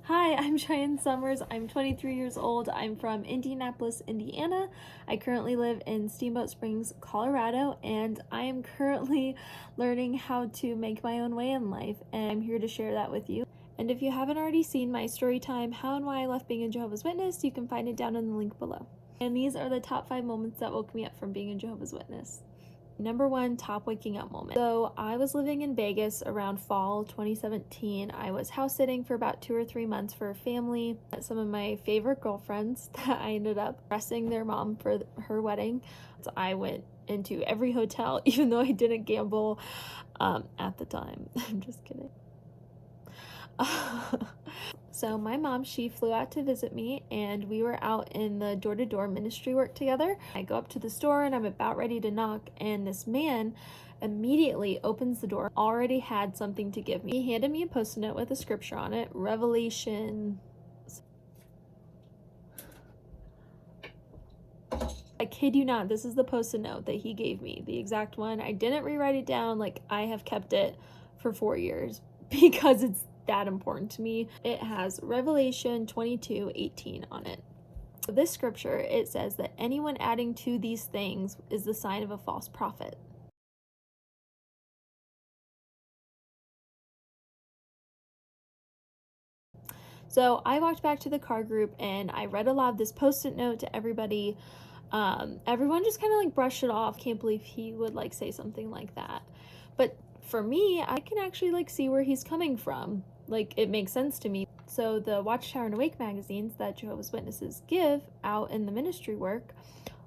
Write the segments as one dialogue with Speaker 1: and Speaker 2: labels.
Speaker 1: Hi, I'm Cheyenne Summers. I'm 23 years old. I'm from Indianapolis, Indiana. I currently live in Steamboat Springs, Colorado, and I am currently learning how to make my own way in life, and I'm here to share that with you. And if you haven't already seen my story time, How and Why I Left Being a Jehovah's Witness, you can find it down in the link below. And these are the top 5 moments that woke me up from being a Jehovah's Witness. Number 1, top waking up moment. So I was living in Vegas around fall 2017. I was house sitting for about 2 or 3 months for a family. Some of my favorite girlfriends that I ended up dressing their mom for her wedding. So I went into every hotel, even though I didn't gamble at the time. I'm just kidding. So my mom, she flew out to visit me, and we were out in the door-to-door ministry work together. I go up to the store and I'm about ready to knock, and this man immediately opens the door, already had something to give me. He handed me a Post-it note with a scripture on it, Revelation. I kid you not, this is the Post-it note that he gave me, the exact one. I didn't rewrite it down, like I have kept it for 4 years because it's that important to me. It has Revelation 22:18 on it. So this scripture, it says that anyone adding to these things is the sign of a false prophet. So I walked back to the car group and I read aloud this Post-it note to everybody. Everyone just kind of like brushed it off. Can't believe he would like say something like that. But for me, I can actually like see where he's coming from. Like, it makes sense to me. So the Watchtower and Awake magazines that Jehovah's Witnesses give out in the ministry work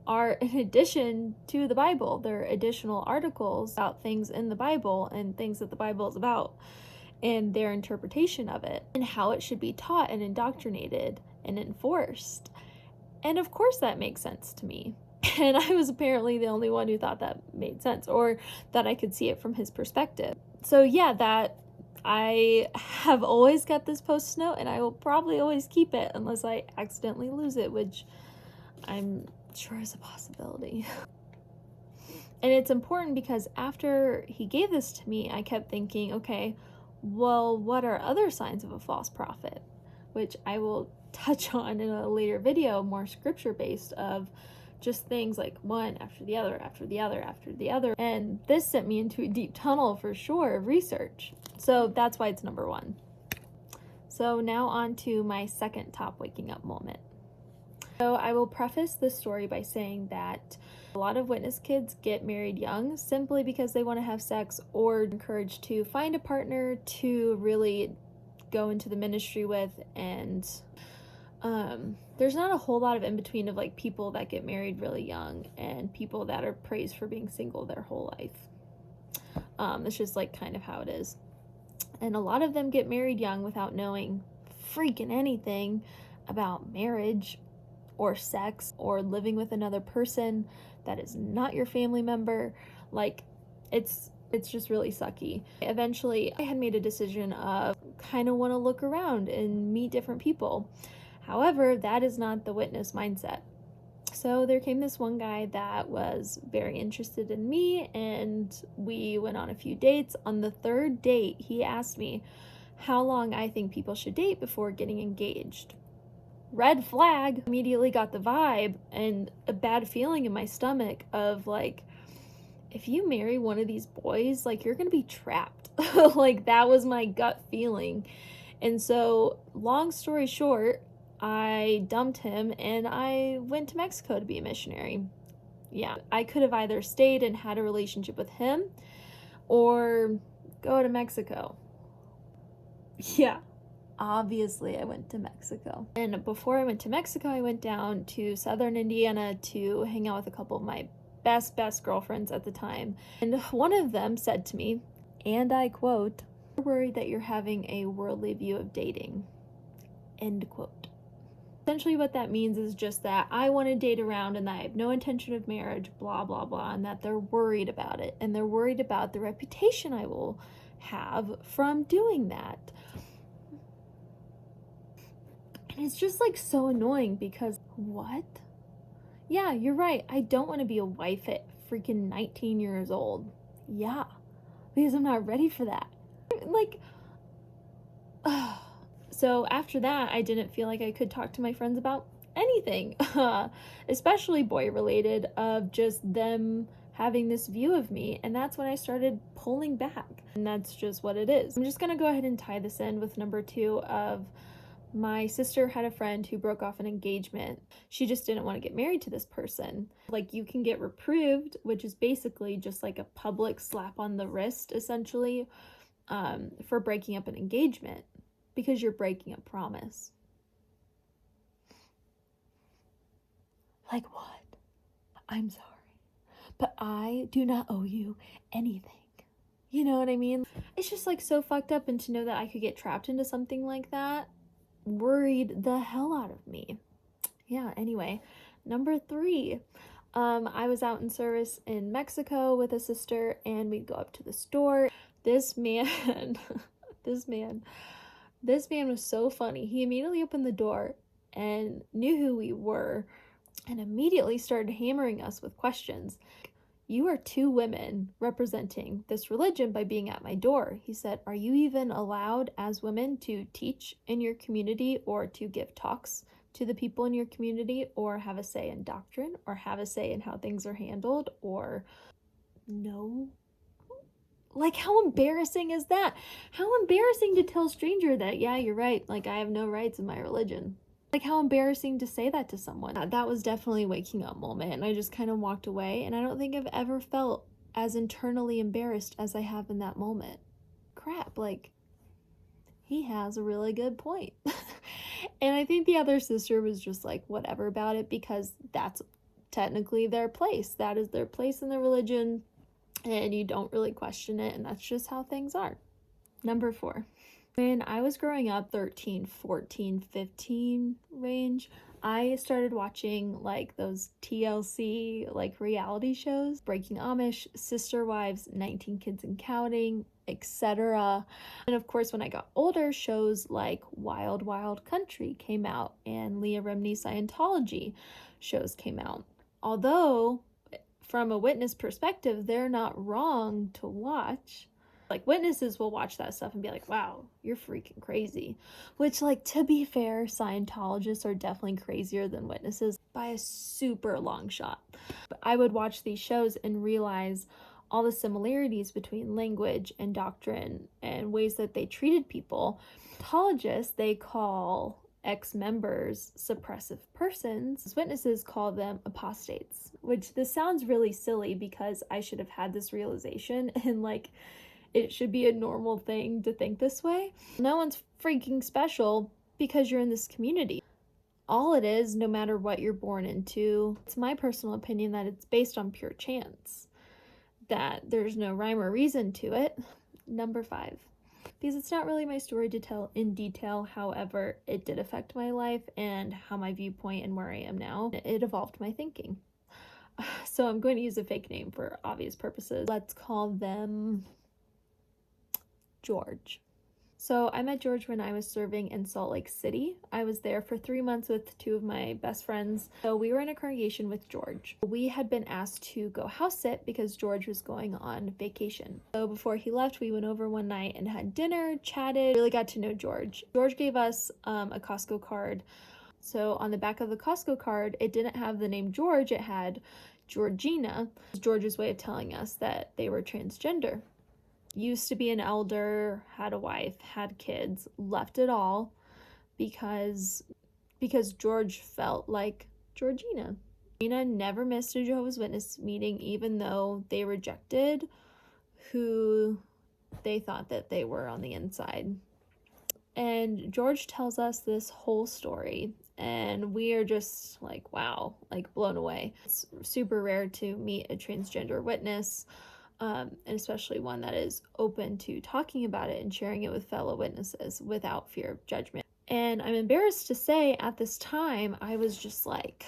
Speaker 1: are in addition to the Bible. They're additional articles about things in the Bible and things that the Bible is about and their interpretation of it and how it should be taught and indoctrinated and enforced. And of course that makes sense to me. And I was apparently the only one who thought that made sense, or that I could see it from his perspective. So yeah, that I have always kept this Post-it note, and I will probably always keep it unless I accidentally lose it, which I'm sure is a possibility. And it's important because after he gave this to me, I kept thinking, okay, well, what are other signs of a false prophet? Which I will touch on in a later video, more scripture-based, of just things like one after the other, after the other, after the other. And this sent me into a deep tunnel for sure of research. So that's why it's number 1. So now on to my second top waking up moment. So I will preface this story by saying that a lot of witness kids get married young simply because they want to have sex, or encouraged to find a partner to really go into the ministry with. And there's not a whole lot of in between of like people that get married really young and people that are praised for being single their whole life. It's just like kind of how it is. And a lot of them get married young without knowing freaking anything about marriage or sex or living with another person that is not your family member. Like, it's just really sucky. Eventually, I had made a decision of kind of want to look around and meet different people. However, that is not the witness mindset. So there came this one guy that was very interested in me, and we went on a few dates. On the 3rd date, he asked me how long I think people should date before getting engaged. Red flag. Immediately got the vibe and a bad feeling in my stomach of like, if you marry one of these boys, like, you're gonna be trapped. Like, that was my gut feeling. And so, long story short, I dumped him and I went to Mexico to be a missionary. Yeah, I could have either stayed and had a relationship with him or go to Mexico. Yeah, obviously I went to Mexico. And before I went to Mexico, I went down to southern Indiana to hang out with a couple of my best girlfriends at the time. And one of them said to me, and I quote, "You're worried that you're having a worldly view of dating." End quote. Essentially what that means is just that I want to date around and that I have no intention of marriage, blah, blah, blah, and that they're worried about it. And they're worried about the reputation I will have from doing that. And it's just like so annoying because what? Yeah, you're right. I don't want to be a wife at freaking 19 years old. Yeah, because I'm not ready for that. Like, So after that, I didn't feel like I could talk to my friends about anything, especially boy related, of just them having this view of me. And that's when I started pulling back. And that's just what it is. I'm just going to go ahead and tie this in with number 2 of my sister had a friend who broke off an engagement. She just didn't want to get married to this person. Like, you can get reproved, which is basically just like a public slap on the wrist, essentially, for breaking up an engagement, because you're breaking a promise. Like what? I'm sorry, but I do not owe you anything. You know what I mean? It's just like so fucked up, and to know that I could get trapped into something like that worried the hell out of me. Yeah, anyway, number 3. I was out in service in Mexico with a sister, and we'd go up to the store. This man, this man was so funny. He immediately opened the door and knew who we were and immediately started hammering us with questions. You are 2 women representing this religion by being at my door. He said, are you even allowed as women to teach in your community or to give talks to the people in your community or have a say in doctrine or have a say in how things are handled? Or no? Like, how embarrassing is that? How embarrassing to tell a stranger that, yeah, you're right, like, I have no rights in my religion. Like, how embarrassing to say that to someone. That was definitely a waking up moment, and I just kind of walked away, and I don't think I've ever felt as internally embarrassed as I have in that moment. Crap, like, he has a really good point. And I think the other sister was just like, whatever about it, because that's technically their place. That is their place in the religion, and you don't really question it, and that's just how things are. Number 4. When I was growing up, 13, 14, 15 range, I started watching like those TLC like reality shows, Breaking Amish, Sister Wives, 19 Kids and Counting, etc. And of course, when I got older, shows like Wild Wild Country came out, and Leah Remini's Scientology shows came out. Although, from a witness perspective, they're not wrong to watch. Like, witnesses will watch that stuff and be like, wow, you're freaking crazy. Which, like, to be fair, Scientologists are definitely crazier than witnesses by a super long shot. But I would watch these shows and realize all the similarities between language and doctrine and ways that they treated people. Scientologists, they call ex-members suppressive persons. Witnesses call them apostates, which this sounds really silly because I should have had this realization and like it should be a normal thing to think this way. No one's freaking special because you're in this community. All it is, no matter what you're born into, it's my personal opinion that it's based on pure chance, that there's no rhyme or reason to it. Number 5. Because it's not really my story to tell in detail, however, it did affect my life and how my viewpoint and where I am now. It evolved my thinking. So I'm going to use a fake name for obvious purposes. Let's call them George. So I met George when I was serving in Salt Lake City. I was there for 3 months with 2 of my best friends. So we were in a congregation with George. We had been asked to go house sit because George was going on vacation. So before he left, we went over one night and had dinner, chatted, really got to know George. George gave us a Costco card. So on the back of the Costco card, it didn't have the name George, it had Georgina. George's way of telling us that they were transgender. Used to be an elder, had a wife, had kids, left it all because George felt like Georgina. Georgina never missed a Jehovah's Witness meeting, even though they rejected who they thought that they were on the inside. And George tells us this whole story, and we are just like, wow, like blown away. It's super rare to meet a transgender witness. And especially one that is open to talking about it and sharing it with fellow witnesses without fear of judgment. And I'm embarrassed to say at this time, I was just like,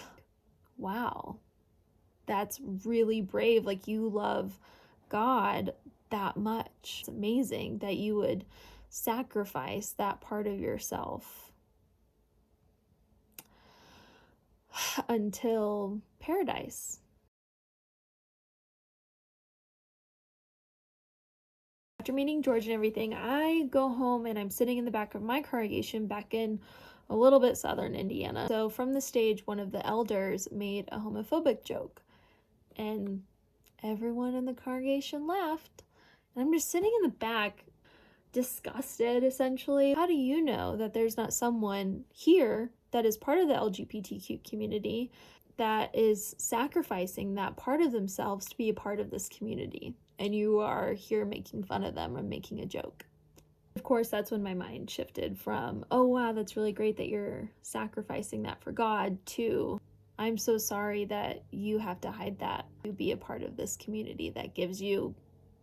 Speaker 1: wow, that's really brave. Like, you love God that much. It's amazing that you would sacrifice that part of yourself until paradise. after meeting George and everything, I go home and I'm sitting in the back of my congregation back in a little bit southern Indiana. So from the stage, one of the elders made a homophobic joke, and everyone in the congregation laughed. And I'm just sitting in the back, disgusted, essentially. How do you know that there's not someone here that is part of the LGBTQ community that is sacrificing that part of themselves to be a part of this community, and you are here making fun of them or making a joke? Of course, that's when my mind shifted from, oh wow, that's really great that you're sacrificing that for God, to, I'm so sorry that you have to hide that to be a part of this community that gives you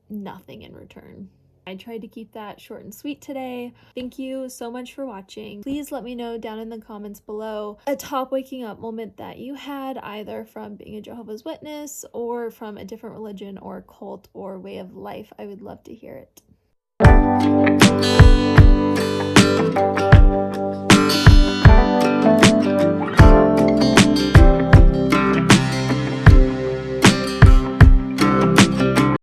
Speaker 1: nothing in return. I tried to keep that short and sweet today. Thank you so much for watching. Please let me know down in the comments below a top waking up moment that you had, either from being a Jehovah's Witness or from a different religion or cult or way of life. I would love to hear it.